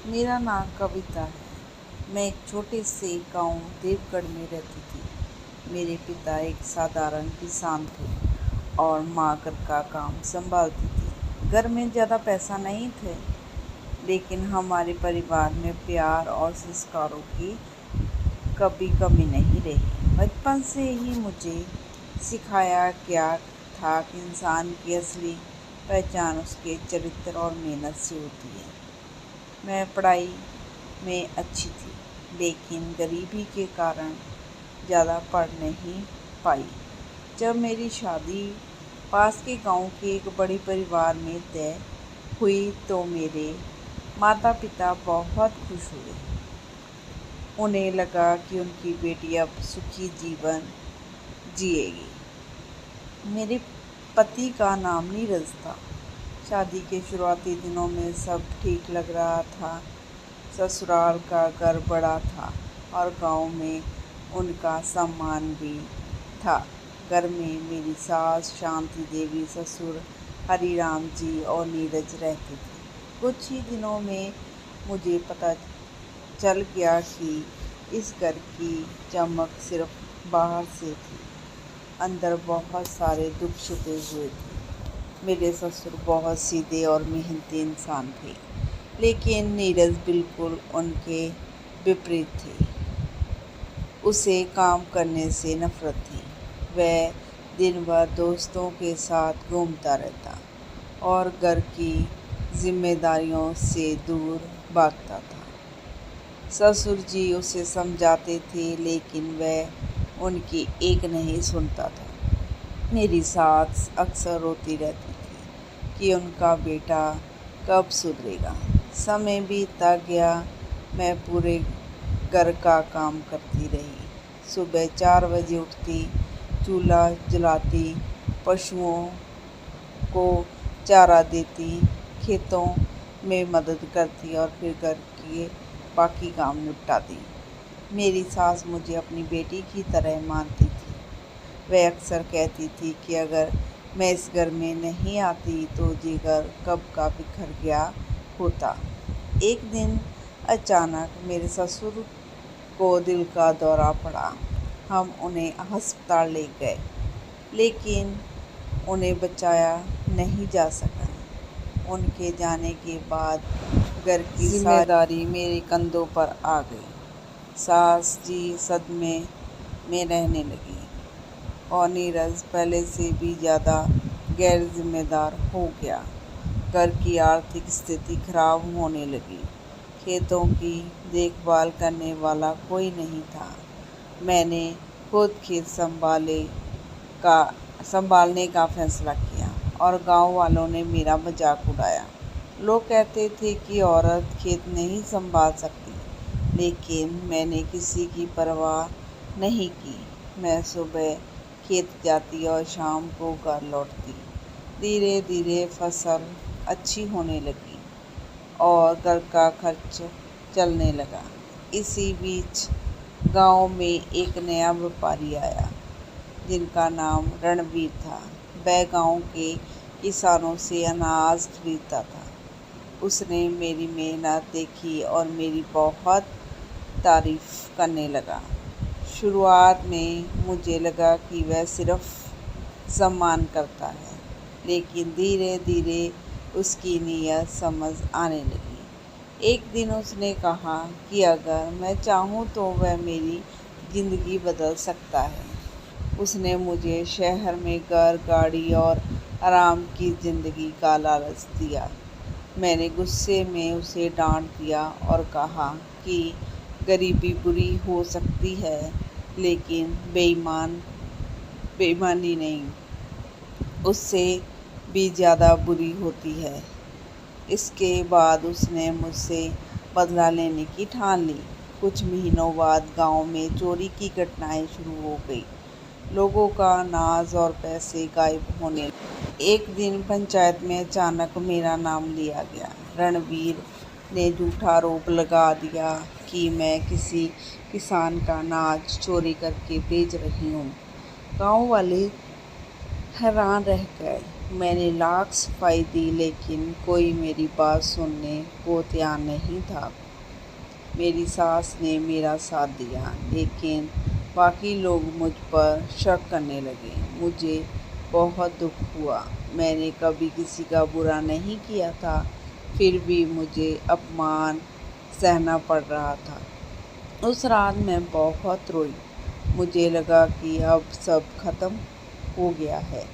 मेरा नाम कविता है। मैं एक छोटे से गांव देवगढ़ में रहती थी। मेरे पिता एक साधारण किसान थे और माँ घर का काम संभालती थी। घर में ज़्यादा पैसा नहीं थे, लेकिन हमारे परिवार में प्यार और संस्कारों की कभी कमी नहीं रही। बचपन से ही मुझे सिखाया गया था कि इंसान की असली पहचान उसके चरित्र और मेहनत से होती है। मैं पढ़ाई में अच्छी थी, लेकिन गरीबी के कारण ज़्यादा पढ़ नहीं पाई। जब मेरी शादी पास के गांव के एक बड़े परिवार में तय हुई तो मेरे माता पिता बहुत खुश हुए। उन्हें लगा कि उनकी बेटी अब सुखी जीवन जिएगी। मेरे पति का नाम नीरज था। शादी के शुरुआती दिनों में सब ठीक लग रहा था। ससुराल का घर बड़ा था और गांव में उनका सम्मान भी था। घर में मेरी सास शांति देवी, ससुर हरिराम जी और नीरज रहते थे। कुछ ही दिनों में मुझे पता चल गया कि इस घर की चमक सिर्फ बाहर से थी, अंदर बहुत सारे दुख छुपे हुए थे। मेरे ससुर बहुत सीधे और मेहनती इंसान थे, लेकिन नीरज बिल्कुल उनके विपरीत थे। उसे काम करने से नफरत थी। वह दिन भर दोस्तों के साथ घूमता रहता और घर की जिम्मेदारियों से दूर भागता था। ससुर जी उसे समझाते थे, लेकिन वह उनकी एक नहीं सुनता था। मेरी सास अक्सर रोती रहती थी कि उनका बेटा कब सुधरेगा। समय बीतता गया। मैं पूरे घर का काम करती रही। सुबह 4 बजे उठती, चूल्हा जलाती, पशुओं को चारा देती, खेतों में मदद करती और फिर घर के बाकी काम निपटाती। मेरी सास मुझे अपनी बेटी की तरह मानती थी। वह अक्सर कहती थी कि अगर मैं इस घर में नहीं आती तो ये घर कब का बिखर गया होता। एक दिन अचानक मेरे ससुर को दिल का दौरा पड़ा। हम उन्हें अस्पताल ले गए, लेकिन उन्हें बचाया नहीं जा सका। उनके जाने के बाद घर की जिम्मेदारी मेरे कंधों पर आ गई। सास जी सदमे में रहने लगी और नीरज पहले से भी ज़्यादा गैर जिम्मेदार हो गया। घर की आर्थिक स्थिति खराब होने लगी। खेतों की देखभाल करने वाला कोई नहीं था। मैंने खुद खेत संभालने का फैसला किया और गांव वालों ने मेरा मजाक उड़ाया। लोग कहते थे कि औरत खेत नहीं संभाल सकती, लेकिन मैंने किसी की परवाह नहीं की। मैं सुबह खेत जाती और शाम को घर लौटती। धीरे धीरे फसल अच्छी होने लगी और घर का खर्च चलने लगा। इसी बीच गांव में एक नया व्यापारी आया, जिनका नाम रणवीर था। वह गांव के किसानों से अनाज खरीदता था। उसने मेरी मेहनत देखी और मेरी बहुत तारीफ करने लगा। शुरुआत में मुझे लगा कि वह सिर्फ सम्मान करता है, लेकिन धीरे धीरे उसकी नीयत समझ आने लगी। एक दिन उसने कहा कि अगर मैं चाहूँ तो वह मेरी ज़िंदगी बदल सकता है। उसने मुझे शहर में घर, गाड़ी और आराम की ज़िंदगी का लालच दिया। मैंने गुस्से में उसे डांट दिया और कहा कि गरीबी बुरी हो सकती है, लेकिन बेईमानी नहीं, उससे भी ज़्यादा बुरी होती है। इसके बाद उसने मुझसे बदला लेने की ठान ली। कुछ महीनों बाद गांव में चोरी की घटनाएं शुरू हो गई। लोगों का अनाज और पैसे गायब होने लगे। एक दिन पंचायत में अचानक मेरा नाम लिया गया। रणवीर ने झूठा आरोप लगा दिया कि मैं किसी किसान का अनाज चोरी करके बेच रही हूँ। गांव वाले हैरान रह गए। मैंने लाख सफाई दी लेकिन कोई मेरी बात सुनने को तैयार नहीं था। मेरी सास ने मेरा साथ दिया लेकिन बाकी लोग मुझ पर शक करने लगे। मुझे बहुत दुख हुआ। मैंने कभी किसी का बुरा नहीं किया था, फिर भी मुझे अपमान सहना पड़ रहा था। उस रात मैं बहुत रोई। मुझे लगा कि अब सब खत्म हो गया है।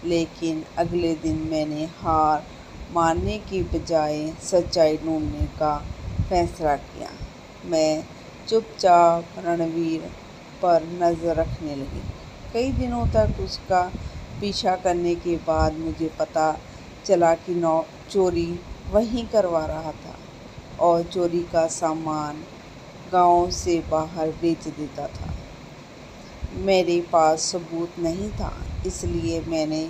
लेकिन अगले दिन मैंने हार मानने की बजाय सच्चाई ढूंढने का फैसला किया। मैं चुपचाप रणवीर पर नज़र रखने लगी। कई दिनों तक उसका पीछा करने के बाद मुझे पता चला कि चोरी वहीं करवा रहा था और चोरी का सामान गांव से बाहर बेच देता था। मेरे पास सबूत नहीं था, इसलिए मैंने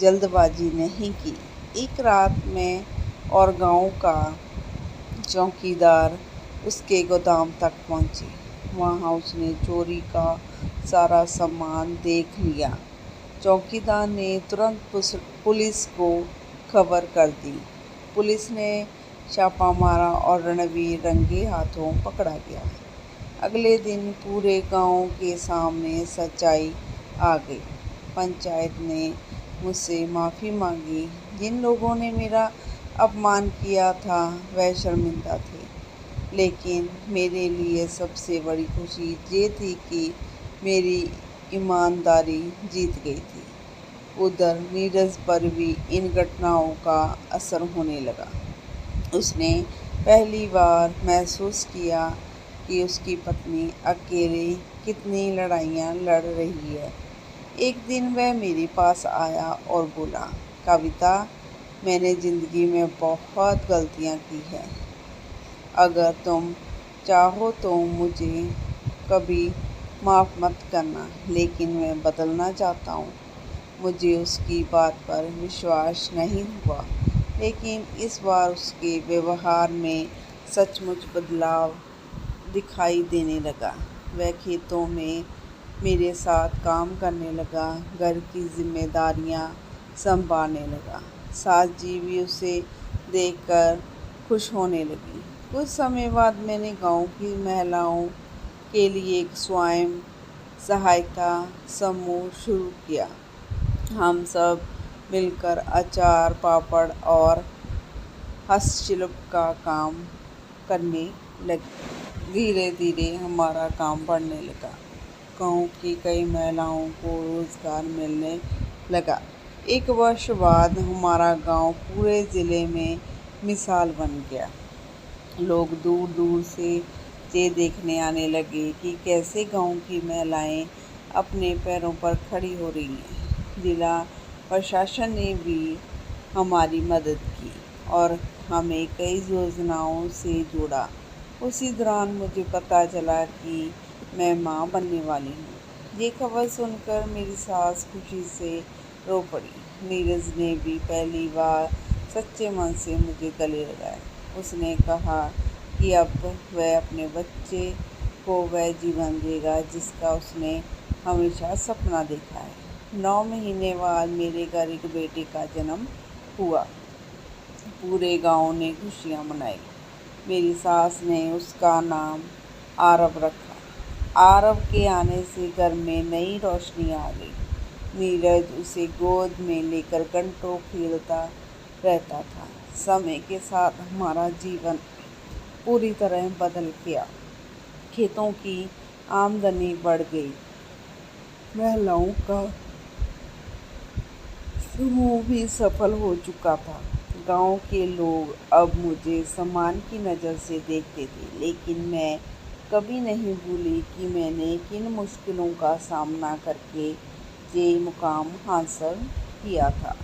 जल्दबाजी नहीं की। एक रात मैं और गांव का चौकीदार उसके गोदाम तक पहुंचे। वहां उसने चोरी का सारा सामान देख लिया। चौकीदार ने तुरंत पुलिस को खबर कर दी। पुलिस ने छापा मारा और रणवीर रंगे हाथों पकड़ा गया। अगले दिन पूरे गांव के सामने सच्चाई आ गई। पंचायत ने मुझसे माफ़ी मांगी। जिन लोगों ने मेरा अपमान किया था वह शर्मिंदा थे, लेकिन मेरे लिए सबसे बड़ी खुशी ये थी कि मेरी ईमानदारी जीत गई थी। उधर नीरज पर भी इन घटनाओं का असर होने लगा। उसने पहली बार महसूस किया कि उसकी पत्नी अकेले कितनी लड़ाइयाँ लड़ रही है। एक दिन वह मेरे पास आया और बोला, कविता, मैंने ज़िंदगी में बहुत गलतियाँ की हैं। अगर तुम चाहो तो मुझे कभी माफ़ मत करना, लेकिन मैं बदलना चाहता हूँ। मुझे उसकी बात पर विश्वास नहीं हुआ, लेकिन इस बार उसके व्यवहार में सचमुच बदलाव दिखाई देने लगा। वह खेतों में मेरे साथ काम करने लगा, घर की जिम्मेदारियां संभालने लगा। सास जी भी उसे देखकर खुश होने लगी। कुछ समय बाद मैंने गांव की महिलाओं के लिए एक स्वयं सहायता समूह शुरू किया। हम सब मिलकर अचार, पापड़ और हस्तशिल्प का काम करने लगे। धीरे धीरे हमारा काम बढ़ने लगा। गांव की कई महिलाओं को रोजगार मिलने लगा। एक वर्ष बाद हमारा गांव पूरे ज़िले में मिसाल बन गया। लोग दूर दूर से ये देखने आने लगे कि कैसे गांव की महिलाएं अपने पैरों पर खड़ी हो रही हैं। जिला प्रशासन ने भी हमारी मदद की और हमें कई योजनाओं से जोड़ा। उसी दौरान मुझे पता चला कि मैं माँ बनने वाली हूँ। ये खबर सुनकर मेरी सास खुशी से रो पड़ी। नीरज ने भी पहली बार सच्चे मन से मुझे गले लगाया। उसने कहा कि अब वह अपने बच्चे को वह जीवन देगा जिसका उसने हमेशा सपना देखा है। 9 महीने बाद मेरे घर एक बेटे का जन्म हुआ। पूरे गांव ने खुशियां मनाई। मेरी सास ने उसका नाम आरव रखा। आरव के आने से घर में नई रोशनी आ गई। नीरज उसे गोद में लेकर घंटों खेलता रहता था। समय के साथ हमारा जीवन पूरी तरह बदल गया। खेतों की आमदनी बढ़ गई। महिलाओं का समूह भी सफल हो चुका था। गांव के लोग अब मुझे सम्मान की नज़र से देखते थे, लेकिन मैं कभी नहीं भूली कि मैंने किन मुश्किलों का सामना करके ये मुकाम हासिल किया था।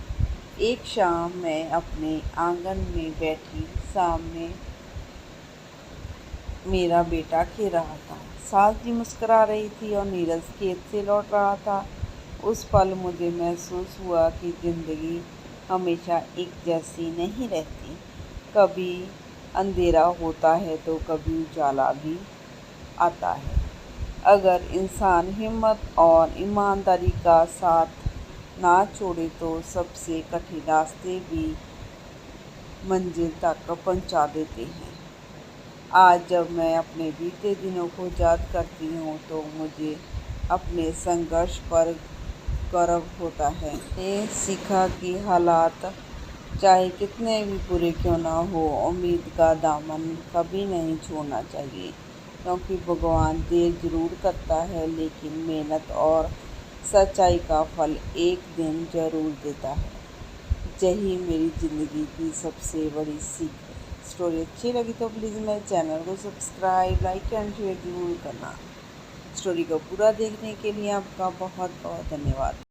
एक शाम मैं अपने आंगन में बैठी, सामने मेरा बेटा खेल रहा था। सास जी मुस्कुरा रही थी और नीरज खेत से लौट रहा था। उस पल मुझे महसूस हुआ कि ज़िंदगी हमेशा एक जैसी नहीं रहती। कभी अंधेरा होता है तो कभी उजाला भी आता है। अगर इंसान हिम्मत और ईमानदारी का साथ ना छोड़े तो सबसे कठिन रास्ते भी मंजिल तक पहुंचा देते हैं। आज जब मैं अपने बीते दिनों को याद करती हूँ तो मुझे अपने संघर्ष पर गर्व होता है। ये सीखा कि हालात चाहे कितने भी बुरे क्यों ना हो, उम्मीद का दामन कभी नहीं छोड़ना चाहिए, क्योंकि भगवान देर जरूर करता है लेकिन मेहनत और सच्चाई का फल एक दिन जरूर देता है। यही मेरी ज़िंदगी की सबसे बड़ी सीख है। स्टोरी अच्छी लगी तो प्लीज़ मेरे चैनल को सब्सक्राइब, लाइक एंड शेयर जरूर करना। स्टोरी को पूरा देखने के लिए आपका बहुत बहुत धन्यवाद।